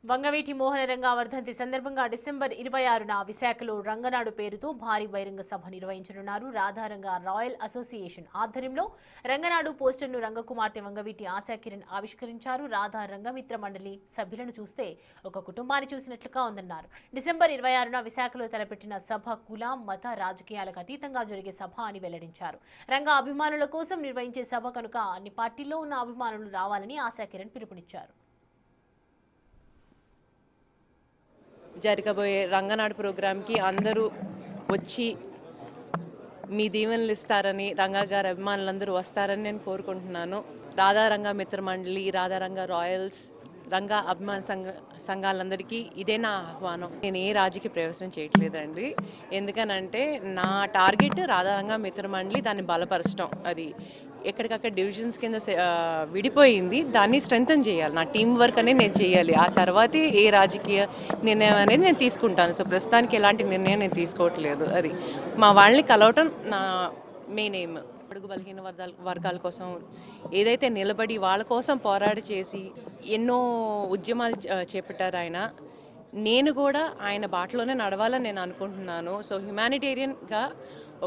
వంగవీటి మోహనరంగ వర్ధంతి సందర్భంగా డిసెంబర్ 26న విశాఖలో రంగనాడు పేరుతో భారీ బహిరంగ సభ నిర్వహించనున్నారు. రాధారంగ రాయల్ అసోసియేషన్ ఆధ్వర్యంలో రంగనాడు పోస్టర్ను రంగకుమార్తె వంగవీటి ఆశాకిరణ్ ఆవిష్కరించారు. రాధా రంగమిత్ర మండలి సభ్యులను చూస్తే ఒక కుటుంబాన్ని చూసినట్లుగా ఉందన్నారు. డిసెంబర్ 26న విశాఖలో తలపెట్టిన సభ కుల మత రాజకీయాలకు అతీతంగా జరిగే సభ అని వెల్లడించారు. రంగ అభిమానుల కోసం నిర్వహించే సభ కనుక అన్ని పార్టీల్లో ఉన్న అభిమానులు రావాలని ఆశాకిరణ్ పిలుపునిచ్చారు. జరగబోయే రంగనాడు ప్రోగ్రాంకి అందరూ వచ్చి మీ దీవెనలు ఇస్తారని, రంగా గారి అభిమానులందరూ వస్తారని నేను కోరుకుంటున్నాను. రాధారంగ మిత్ర మండలి, రాధారంగ రాయల్స్, రంగా అభిమాన సంఘాలందరికీ ఇదే నా ఆహ్వానం. నేను ఏ రాజకీయ ప్రవేశం చేయట్లేదండి. ఎందుకనంటే నా టార్గెట్ రాధారంగ మిత్ర మండలి, దాన్ని బలపరచడం. అది ఎక్కడికక్కడ డివిజన్స్ కింద విడిపోయింది, దాన్ని స్ట్రెంగ్తన్ చేయాలి. నా టీం వర్క్ అనేది నేను చేయాలి. ఆ తర్వాతే ఏ రాజకీయ నిర్ణయం అనేది నేను తీసుకుంటాను. సో ప్రస్తుతానికి ఎలాంటి నిర్ణయం నేను తీసుకోవట్లేదు. అది మా వాళ్ళని కలవటం నా మెయిన్ ఎయిమ్. అడుగు బలహీన వర్గాల కోసం ఏదైతే నిలబడి వాళ్ళ కోసం పోరాడి చేసి ఎన్నో ఉద్యమాలు చేపట్టారు ఆయన. నేను కూడా ఆయన బాటలోనే నడవాలని నేను అనుకుంటున్నాను. సో హ్యుమానిటేరియన్గా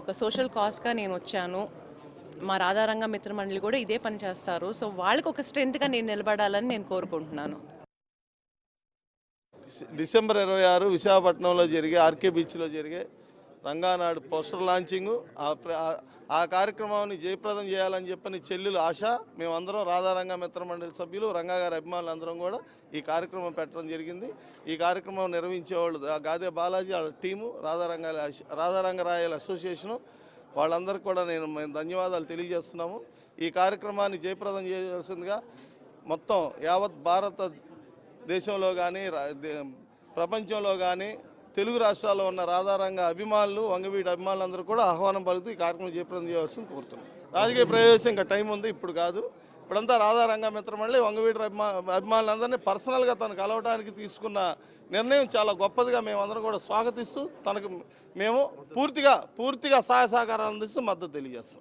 ఒక సోషల్ కాజ్గా నేను వచ్చాను. మా రాధారంగ మిత్ర మండలి కూడా ఇదే పని చేస్తారు. సో వాళ్ళకి ఒక స్ట్రెంత్గా నేను నిలబడాలని నేను కోరుకుంటున్నాను. డిసెంబర్ 26 విశాఖపట్నంలో జరిగే ఆర్కే బీచ్లో జరిగే రంగానాడు పోస్టర్ లాంచింగు, ఆ కార్యక్రమాన్ని జయప్రదం చేయాలని చెప్పని చెల్లెలు ఆశ, మేమందరం రాధారంగ మిత్ర మండలి సభ్యులు, రంగా గారి అభిమానులు అందరం కూడా ఈ కార్యక్రమం పెట్టడం జరిగింది. ఈ కార్యక్రమం నిర్వహించేవాళ్ళు గాదే బాలాజీ, వాళ్ళ టీము, రాధారంగ రాయల్ అసోసియేషను, వాళ్ళందరికీ కూడా మేము ధన్యవాదాలు తెలియజేస్తున్నాము. ఈ కార్యక్రమాన్ని జయప్రదం చేయాల్సిందిగా మొత్తం యావత్ భారతదేశంలో కానీ ప్రపంచంలో కానీ తెలుగు రాష్ట్రాల్లో ఉన్న రాధారంగ అభిమానులు, వంగవీటి అభిమానులందరూ కూడా ఆహ్వానం పలుకుతూ ఈ కార్యక్రమం జయప్రదం చేయాల్సింది కోరుతున్నాం. రాజకీయ ప్రవేశం ఇంకా టైం ఉంది, ఇప్పుడు కాదు. ఇప్పుడంతా రాధారంగ మిత్ర మండలి వంగవీటి అభిమానులందరినీ పర్సనల్గా తను కలవడానికి తీసుకున్న నిర్ణయం చాలా గొప్పదిగా మేమందరం కూడా స్వాగతిస్తూ తనకు మేము పూర్తిగా సహాయ సహకారాలు అందిస్తూ మద్దతు తెలియజేస్తాం.